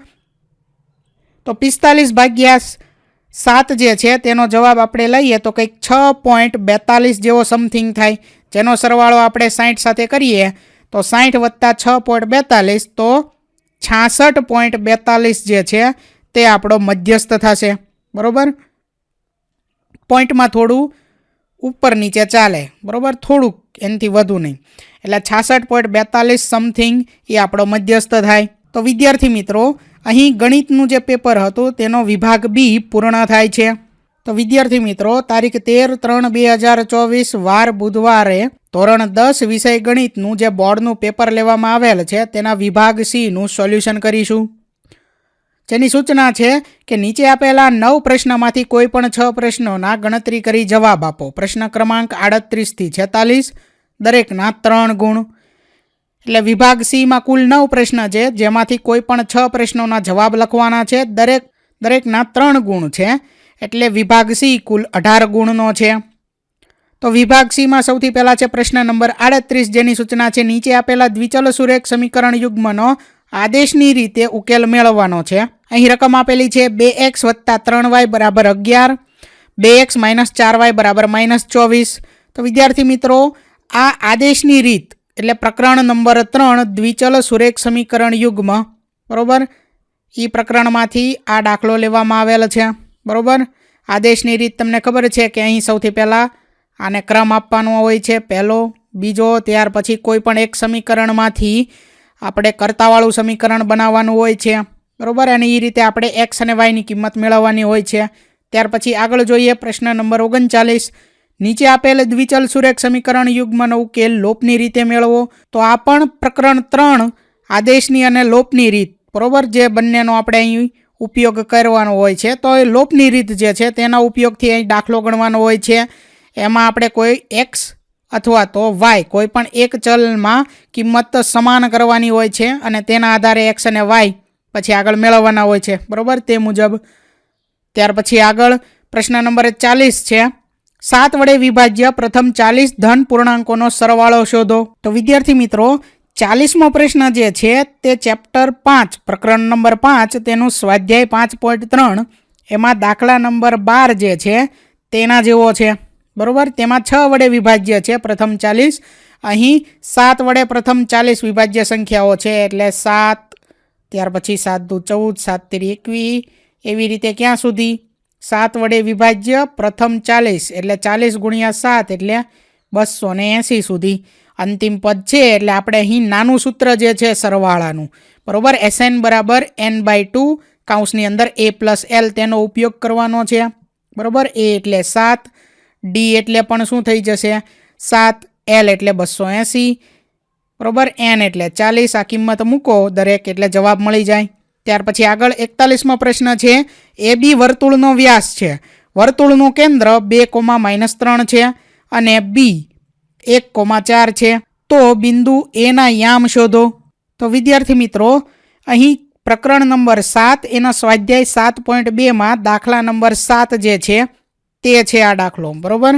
તો 45 ભાગ્યા 7 જે છે તેનો જવાબ આપણે લઈએ તો કંઈક 6.42 જેવો સમથિંગ થાય, જેનો સરવાળો આપણે 60 સાથે કરીએ તો 60 વત્તા 6.42 તો 66.42 જે છે તે આપણો મધ્યસ્થ થશે, બરાબર. પોઈન્ટમાં થોડું ઉપર નીચે ચાલે, બરાબર, થોડુંક એનાથી વધુ નહીં, એટલે 66.42 સમથિંગ એ આપણો મધ્યસ્થ થાય. તો વિદ્યાર્થી મિત્રો, અહીં ગણિતનું જે પેપર હતું તેનો વિભાગ બી પૂર્ણ થાય છે. તો વિદ્યાર્થી મિત્રો, તારીખ 13/3/2024 વાર બુધવારે ધોરણ 10 વિષય ગણિતનું જે બોર્ડનું પેપર લેવામાં આવેલ છે તેના વિભાગ સીનું સોલ્યુશન કરીશું, જેની સૂચના છે કે નીચે આપેલા 9 પ્રશ્નમાંથી કોઈ પણ 6 પ્રશ્નોના ગણતરી કરી જવાબ આપો. પ્રશ્ન ક્રમાંક 38 થી 46, દરેકના 3 ગુણ. એટલે વિભાગ સીમાં કુલ 9 પ્રશ્ન છે, જેમાંથી કોઈ પણ 6 પ્રશ્નોના જવાબ લખવાના છે, દરેકના 3 ગુણ છે, એટલે વિભાગ સી કુલ 18 ગુણનો છે. તો વિભાગ સીમાં સૌથી પહેલાં છે પ્રશ્ન નંબર 38, જેની સૂચના છે નીચે આપેલા દ્વિચલ સુરેખ સમીકરણ યુગ્મનો આદેશની રીતે ઉકેલ મેળવવાનો છે. અહીં રકમ આપેલી છે 2x + 3y = 11, 2x - 4y = -24. તો વિદ્યાર્થી મિત્રો, આ આદેશની રીત એટલે પ્રકરણ નંબર 3 દ્વિચલ સુરેખ સમીકરણ યુગ્મ, બરોબર, એ પ્રકરણમાંથી આ દાખલો લેવામાં આવેલ છે. બરોબર, આદેશની રીત તમને ખબર છે કે અહીં સૌથી પહેલાં આને ક્રમ આપવાનો હોય છે, પહેલો, બીજો, ત્યાર પછી કોઈ પણ એક સમીકરણમાંથી આપણે કર્તાવાળું સમીકરણ બનાવવાનું હોય છે. બરોબર, અને એ રીતે આપણે એક્સ અને વાયની કિંમત મેળવવાની હોય છે. ત્યાર પછી આગળ જોઈએ પ્રશ્ન નંબર 39. નીચે આપેલ દ્વિચલ સુરેખ સમીકરણ યુગ્મનો ઉકેલ લોપની રીતે મેળવો. તો આ પણ પ્રકરણ 3 આદેશની અને લોપની રીત, બરોબર, જે બંનેનો આપણે અહીં ઉપયોગ કરવાનો હોય છે. તો એ લોપની રીત જે છે તેના ઉપયોગથી અહીં દાખલો ગણવાનો હોય છે. એમાં આપણે કોઈ એક્સ અથવા તો વાય કોઈ પણ એક ચલમાં કિંમત સમાન કરવાની હોય છે અને તેના આધારે એક્સ અને વાય પછી આગળ મેળવવાના હોય છે. બરોબર, તે મુજબ. ત્યાર પછી આગળ પ્રશ્ન નંબર 40 છે. 7 વડે વિભાજ્ય પ્રથમ 40 ધન પૂર્ણાંકોનો સરવાળો શોધો. તો વિદ્યાર્થી મિત્રો, 40મો પ્રશ્ન જે છે તે ચેપ્ટર 5 પ્રકરણ નંબર 5 તેનું સ્વાધ્યાય 5.3 એમાં દાખલા નંબર 12 જે છે તેના જેવો છે. બરોબર, તેમાં 6 વડે વિભાજ્ય છે પ્રથમ 40. અહીં 7 વડે પ્રથમ 40 વિભાજ્ય સંખ્યાઓ છે, એટલે 7, ત્યાર પછી 7 દુ 14, 7 તેરી 21, એવી રીતે ક્યાં સુધી 7 વડે વિભાજ્ય પ્રથમ 40 એટલે 40 × 7 એટલે 280 સુધી અંતિમ પદ છે. એટલે આપણે અહીં નાનું સૂત્ર જે છે સરવાળાનું, બરોબર, SN = n/2 કૌંસની અંદર a + l તેનો ઉપયોગ કરવાનો છે. બરોબર, a એટલે 7, d એટલે પણ શું થઈ જશે 7, l એટલે 280, બરોબર, n એટલે 40. આ કિંમત મૂકો દરેક એટલે જવાબ મળી જાય. ત્યાર પછી આગળ 41મો પ્રશ્ન છે. AB વર્તુળનો વ્યાસ છે, વર્તુળનું કેન્દ્ર 2, -3 છે અને B 1, 4 છે. તો બિંદુ A ના યામ શોધો. તો વિદ્યાર્થી મિત્રો, અહીં પ્રકરણ નંબર 7 એના સ્વાધ્યાય 7.2માં દાખલા નંબર 7 જે છે તે છે આ દાખલો. બરોબર,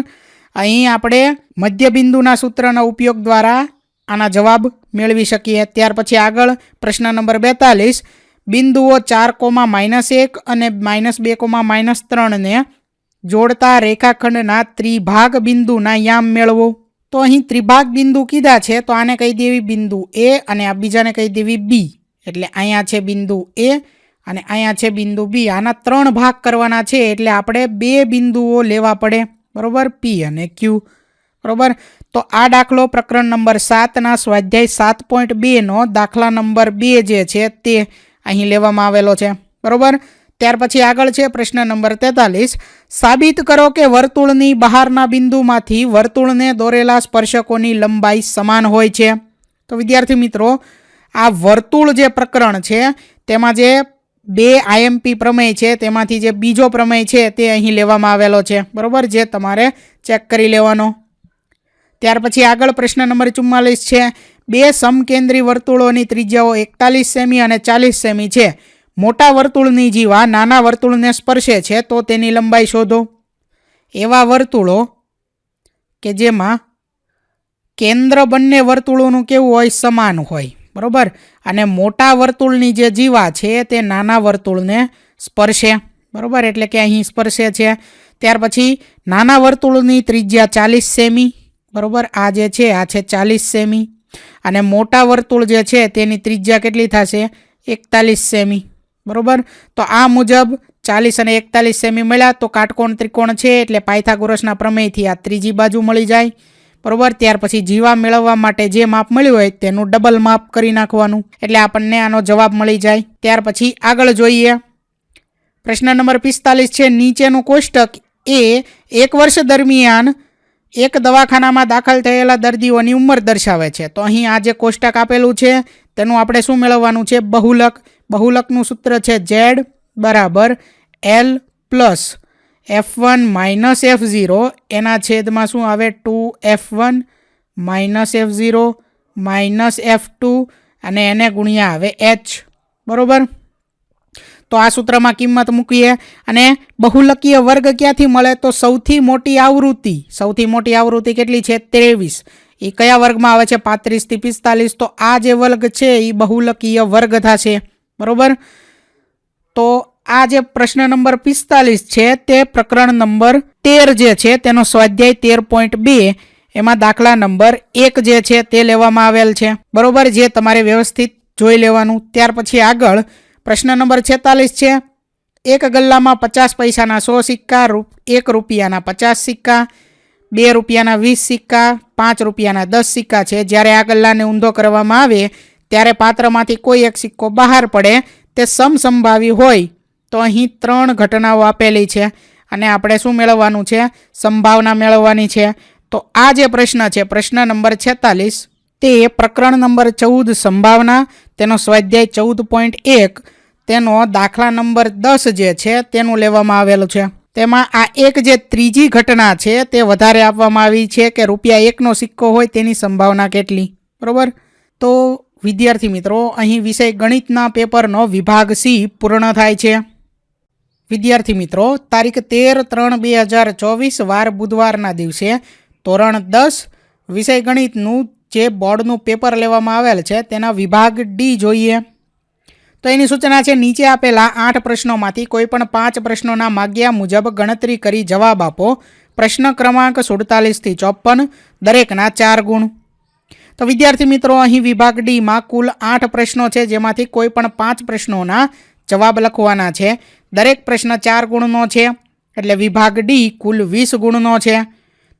અહીં આપણે મધ્યબિંદુના સૂત્રના ઉપયોગ દ્વારા આના જવાબ મેળવી શકીએ. ત્યાર પછી આગળ પ્રશ્ન નંબર 42. બિંદુઓ 4, -1 અને -2, -3 ને જોડતા રેખાખંડના ત્રિભાગ બિંદુના યામ મેળવો. તો અહીં ત્રિભાગ બિંદુ કીધા છે, તો આને કહી દેવી બિંદુ A અને આ બીજાને કહી દેવી B. એટલે અહીંયા છે બિંદુ A અને અહીંયા છે બિંદુ B. આના 3 ભાગ કરવાના છે, એટલે આપણે 2 બિંદુઓ લેવા પડે. બરોબર, P અને Q. બરોબર, તો આ દાખલો પ્રકરણ નંબર 7ના સ્વાધ્યાય 7.2નો દાખલા નંબર 2 જે છે તે અહીં લેવામાં આવેલો છે. બરોબર, ત્યાર પછી આગળ છે પ્રશ્ન નંબર 43. સાબિત કરો કે વર્તુળની બહારના બિંદુમાંથી વર્તુળને દોરેલા સ્પર્શકોની લંબાઈ સમાન હોય છે. તો વિદ્યાર્થી મિત્રો, આ વર્તુળ જે પ્રકરણ છે તેમાં જે 2 IMP પ્રમેય છે તેમાંથી જે બીજો પ્રમેય છે તે અહીં લેવામાં આવેલો છે. બરોબર, જે તમારે ચેક કરી લેવાનો. ત્યાર પછી આગળ પ્રશ્ન નંબર 44 છે. 2 સમકેન્દ્રી વર્તુળોની ત્રિજ્યાઓ 41 સેમી અને 40 સેમી છે. મોટા વર્તુળની જીવા નાના વર્તુળને સ્પર્શે છે, તો તેની લંબાઈ શોધો. એવા વર્તુળો કે જેમાં કેન્દ્ર બંને વર્તુળોનું કેવું હોય સમાન હોય. બરોબર, અને મોટા વર્તુળની જે જીવા છે તે નાના વર્તુળને સ્પર્શે. બરોબર, એટલે કે અહીં સ્પર્શે છે. ત્યાર પછી નાના વર્તુળની ત્રિજ્યા 40 સેમી. બરોબર, આ જે છે આ છે 40 સેમી અને મોટા વર્તુળ જે છે તેની ત્રિજ્યા કેટલી થશે 41 સેમી. બરોબર, તો આ મુજબ 40 અને 41 સેમી મળ્યા તો કાટકોણ ત્રિકોણ છે, એટલે પાયથાગોરસના પ્રમેયથી આ ત્રીજી બાજુ મળી જાય. બરોબર, ત્યાર પછી જીવા મેળવવા માટે જે માપ મળ્યું હોય તેનું ડબલ માપ કરી નાખવાનું, એટલે આપણને આનો જવાબ મળી જાય. ત્યાર પછી આગળ જોઈએ પ્રશ્ન નંબર 45 છે. નીચેનું કોષ્ટક એ 1 વર્ષ દરમિયાન એક દવાખાનામાં દાખલ થયેલા દર્દીઓની ઉંમર દર્શાવે છે. તો અહીં આ જે કોષ્ટક આપેલું છે તેનું આપણે શું મેળવવાનું છે બહુલક. બહુલકનું સૂત્ર છે Z = L + F1 - F0 એના છેદમાં શું આવે 2F1 - F0 - F2 અને એને ગુણ્યા આવે H. બરોબર, તો આ સૂત્રમાં કિંમત મૂકીએ અને બહુલકીય વર્ગ ક્યાંથી મળે તો સૌથી મોટી આવૃત્તિ કેટલી છે 23. એ કયા વર્ગમાં આવે છે? 35 થી 45. તો આ જે વર્ગ છે એ બહુલકીય વર્ગ થશે, બરોબર. તો આ જે પ્રશ્ન નંબર 45 છે તે પ્રકરણ નંબર 13 જે છે તેનો સ્વાધ્યાય 13.2 એમાં દાખલા નંબર 1 જે છે તે લેવામાં આવેલ છે, બરોબર, જે તમારે વ્યવસ્થિત જોઈ લેવાનું. ત્યાર પછી આગળ પ્રશ્ન નંબર 46 છે. એક ગલ્લામાં 50 પૈસાના 100 સિક્કા, 1 રૂપિયાના 50 સિક્કા, 2 રૂપિયાના 20 સિક્કા, 5 રૂપિયાના 10 સિક્કા છે. જ્યારે આ ગલ્લાને ઊંધો કરવામાં આવે ત્યારે પાત્રમાંથી કોઈ એક સિક્કો બહાર પડે તે સમસંભાવી હોય તો અહીં 3 ઘટનાઓ આપેલી છે અને આપણે શું મેળવવાનું છે? સંભાવના મેળવવાની છે. તો આ જે પ્રશ્ન છે પ્રશ્ન નંબર 46 તે પ્રકરણ નંબર 14 સંભાવના તેનો સ્વાધ્યાય 14.1 તેનો દાખલા નંબર 10 જે છે તેનું લેવામાં આવેલું છે. તેમાં આ એક જે ત્રીજી ઘટના છે તે વધારે આપવામાં આવી છે કે ₹1નો સિક્કો હોય તેની સંભાવના કેટલી, બરોબર. તો વિદ્યાર્થી મિત્રો અહીં વિષય ગણિતના પેપરનો વિભાગ સી પૂર્ણ થાય છે. વિદ્યાર્થી મિત્રો તારીખ 13/3/2024 વાર બુધવારના દિવસે ધોરણ 10 વિષય ગણિતનું જે બોર્ડનું પેપર લેવામાં આવેલ છે તેના વિભાગ ડી જોઈએ. તો એની સૂચના છે નીચે આપેલા 8 પ્રશ્નોમાંથી કોઈપણ 5 પ્રશ્નોના માગ્યા મુજબ ગણતરી કરી જવાબ આપો. પ્રશ્ન ક્રમાંક 47 થી 54, દરેકના 4 ગુણ. તો વિદ્યાર્થી મિત્રો અહીં વિભાગ ડીમાં કુલ 8 પ્રશ્નો છે જેમાંથી કોઈપણ 5 પ્રશ્નોના જવાબ લખવાના છે. દરેક પ્રશ્ન 4 ગુણનો છે એટલે વિભાગ ડી કુલ 20 ગુણનો છે.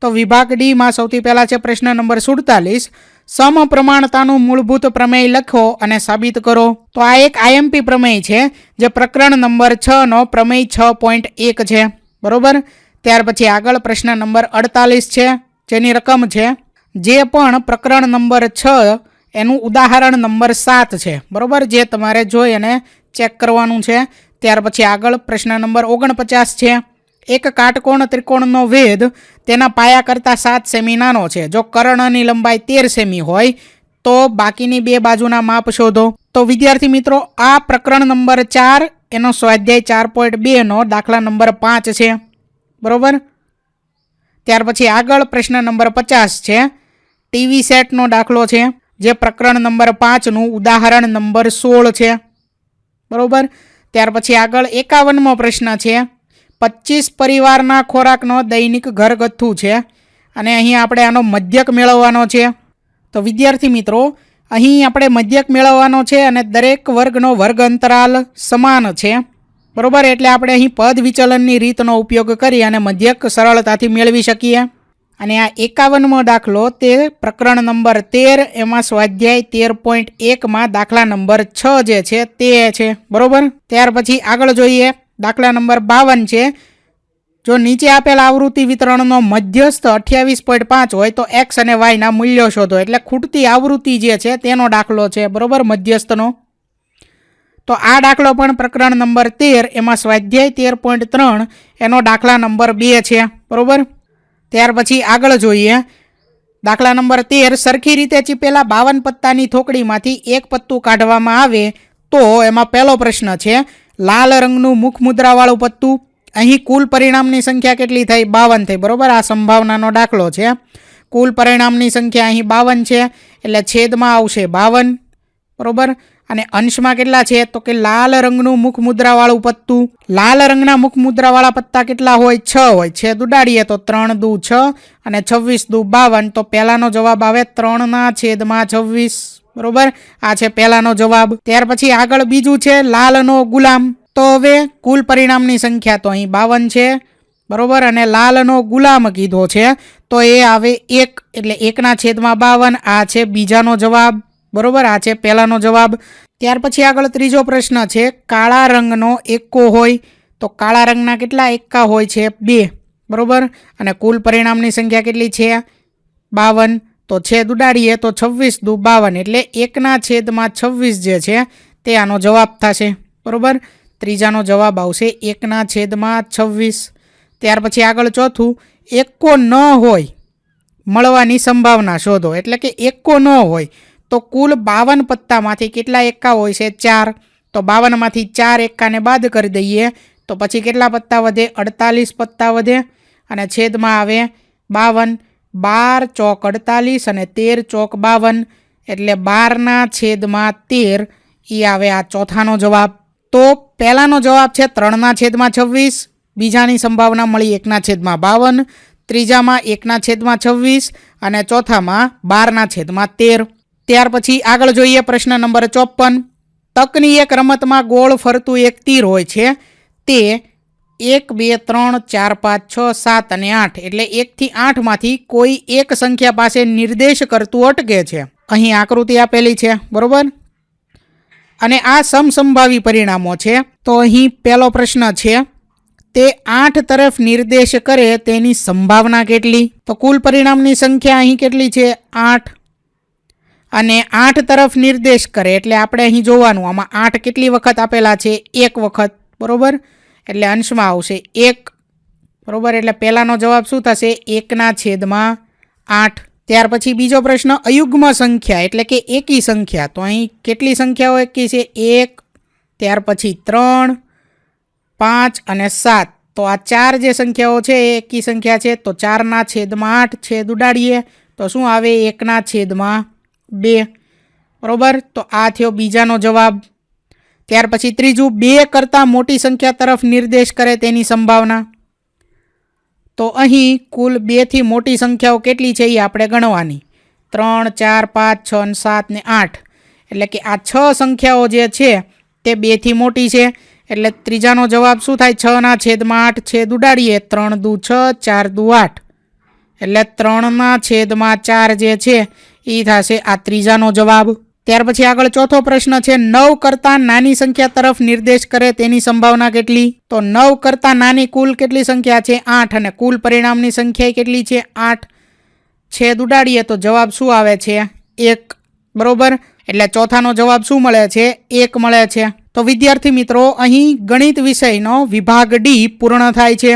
તો વિભાગ ડીમાં સૌથી પહેલા છે પ્રશ્ન નંબર 47, સમપ્રમાણતાનું મૂળભૂત પ્રમેય લખો અને સાબિત કરો. તો આ એક આઈએમપી પ્રમેય છે જે પ્રકરણ નંબર 6નો પ્રમેય 6.1 છે, બરોબર. ત્યાર પછી આગળ પ્રશ્ન નંબર 48 છે જેની રકમ છે જે પણ પ્રકરણ નંબર 6 એનું ઉદાહરણ નંબર 7 છે, બરોબર, જે તમારે જોઈ અને ચેક કરવાનું છે. ત્યાર પછી આગળ પ્રશ્ન નંબર 49 છે. એક કાટકોણ ત્રિકોણનો વેધ તેના પાયા કરતાં 7 સેમી નાનો છે. જો કર્ણની લંબાઈ 13 સેમી હોય તો બાકીની 2 બાજુના માપ શોધો. તો વિદ્યાર્થી મિત્રો આ પ્રકરણ નંબર 4 એનો સ્વાધ્યાય 4.2નો દાખલા નંબર 5 છે, બરોબર. ત્યાર પછી આગળ પ્રશ્ન નંબર 50 છે. ટીવી સેટનો દાખલો છે જે પ્રકરણ નંબર 5નું ઉદાહરણ નંબર 16 છે, બરોબર. ત્યાર પછી આગળ 51મો પ્રશ્ન છે. 25 પરિવારના ખોરાકનો દૈનિક ઘરગથ્થુ છે અને અહીં આપણે આનો મધ્યક મેળવવાનો છે. તો વિદ્યાર્થી મિત્રો અહીં આપણે મધ્યક મેળવવાનો છે અને દરેક વર્ગનો વર્ગ અંતરાલ સમાન છે, બરોબર. એટલે આપણે અહીં પદ વિચલનની રીતનો ઉપયોગ કરી અને મધ્યક સરળતાથી મેળવી શકીએ. અને આ 51મો દાખલો તે પ્રકરણ નંબર 13 એમાં સ્વાધ્યાય 13.1માં દાખલા નંબર 6 જે છે તે છે, બરોબર. ત્યાર પછી આગળ જોઈએ દાખલા નંબર 52 છે. જો નીચે આપેલ આવૃત્તિ વિતરણનો મધ્યસ્થ 28.5 હોય તો એક્સ અને વાયના મૂલ્યો શોધો. એટલે ખૂટતી આવૃત્તિ જે છે તેનો દાખલો છે, બરોબર, મધ્યસ્થનો. તો આ દાખલો પણ પ્રકરણ નંબર 13 એમાં સ્વાધ્યાય 13.3 એનો દાખલા નંબર 2 છે, બરોબર. ત્યાર પછી આગળ જોઈએ દાખલા નંબર 13, સરખી રીતે ચીપેલા 52 પત્તાની થોકડીમાંથી એક પત્તું કાઢવામાં આવે તો એમાં પહેલો પ્રશ્ન છે લાલ રંગનું મુખ મુદ્રાવાળું પત્તું. અહીં કુલ પરિણામની સંખ્યા કેટલી થઈ? 52 થઈ, બરોબર. આ સંભાવનાનો દાખલો છે. કુલ પરિણામની સંખ્યા અહીં 52 છે એટલે છેદમાં આવશે 52, બરોબર. અને અંશમાં કેટલા છે તો કે લાલ રંગનું મુખ મુદ્રાવાળું પત્તું. લાલ રંગના મુખ મુદ્રાવાળા પત્તા કેટલા હોય? 6 હોય. છેદ ઉડાડીએ તો 3 દુ 6 અને 26 દુ 52. તો પહેલાનો જવાબ આવે 3/26, બરોબર. આ છે પહેલાનો જવાબ. ત્યાર પછી આગળ બીજું છે લાલનો ગુલામ. તો હવે કુલ પરિણામની સંખ્યા તો અહીં 52 છે, બરોબર. અને લાલનો ગુલામ કીધો છે તો એ આવે 1 એટલે 1/52. આ છે બીજાનો જવાબ, બરોબર. આ છે પહેલાનો જવાબ. ત્યાર પછી આગળ ત્રીજો પ્રશ્ન છે કાળા રંગનો એક્કો હોય તો કાળા રંગના કેટલા એક્કા હોય છે? 2, બરોબર. અને કુલ પરિણામની સંખ્યા કેટલી છે? 52. તો છેદ ઉડાડીએ તો 26 દુ 52 એટલે 1/26 જે છે તે આનો જવાબ થશે, બરોબર. ત્રીજાનો જવાબ આવશે 1/26. ત્યાર પછી આગળ ચોથું એક્કો ન હોય મળવાની સંભાવના શોધો. એટલે કે એક્કો ન હોય તો કુલ 52 પત્તામાંથી કેટલા એક્કા હોય છે? 4. તો 52માંથી 4 એક્કાને બાદ કરી દઈએ તો પછી કેટલા પત્તા વધે? 48 પત્તા વધે અને છેદમાં આવે 52. 12 ચોક 48 અને 13 ચોક 52 એટલે 12/13 એ આવે આ ચોથાનો જવાબ. તો પહેલાનો જવાબ છે 3/26, બીજાની સંભાવના મળી 1/52, ત્રીજામાં 1/26 અને ચોથામાં 12/13. ત્યાર પછી આગળ જોઈએ પ્રશ્ન નંબર 54. તકની એક રમતમાં ગોળ ફરતું એક તીર હોય છે. તે 1, 2, 3, 4, 5, 6, 7 અને 8 એટલે 1 થી 8માંથી કોઈ એક સંખ્યા પાસે નિર્દેશ કરતું અટકે છે. અહીં આકૃતિ આપેલી છે, બરોબર, અને આ સમસંભાવી પરિણામો છે. તો અહીં પહેલો પ્રશ્ન છે, તે 8 તરફ નિર્દેશ કરે તેની સંભાવના કેટલી? તો કુલ પરિણામની સંખ્યા અહીં કેટલી છે? 8. અને 8 તરફ નિર્દેશ કરે એટલે આપણે અહીં જોવાનું, આમાં 8 કેટલી વખત આપેલા છે? 1 વખત, બરોબર, એટલે અંશમાં આવશે 1, બરોબર. એટલે પહેલાનો જવાબ શું થશે? 1/8. ત્યાર પછી બીજો પ્રશ્ન, અયુગ્મ સંખ્યા એટલે કે એકી સંખ્યા. તો અહીં કેટલી સંખ્યાઓ એકી છે? 1, ત્યાર પછી 3, 5 અને 7. તો આ 4 જે સંખ્યાઓ છે એ એકી સંખ્યા છે. તો 4/8 છેદ ઉડાડીએ તો શું આવે? 1/2, બરોબર. તો આ થયો બીજાનો જવાબ. ત્યાર પછી ત્રીજું, 2 કરતાં મોટી સંખ્યા તરફ નિર્દેશ કરે તેની સંભાવના. તો અહીં કુલ 2 થી મોટી સંખ્યાઓ કેટલી છે એ આપણે ગણવાની. 3, 4, 5, 6 અને 7 ને 8 એટલે કે આ 6 સંખ્યાઓ જે છે તે 2 થી મોટી છે. એટલે ત્રીજાનો જવાબ શું થાય? 6/8 છેદ ઉડાડીએ 3 દુ 6, 4 દુ 8 એટલે 3/4 જે છે એ થશે આ ત્રીજાનો જવાબ. ત્યાર પછી આગળ ચોથો પ્રશ્ન છે, 9 કરતાં નાની સંખ્યા તરફ નિર્દેશ કરે તેની સંભાવના કેટલી? તો 9 કરતાં નાની કુલ કેટલી સંખ્યા છે? 8 અને કુલ પરિણામની સંખ્યા કેટલી છે? 8. છેદ ઉડાડીએ તો જવાબ શું આવે છે? 1, બરોબર. એટલે ચોથાનો જવાબ શું મળે છે? 1 મળે છે. તો વિદ્યાર્થી મિત્રો, અહીં ગણિત વિષયનો વિભાગ D પૂર્ણ થાય છે.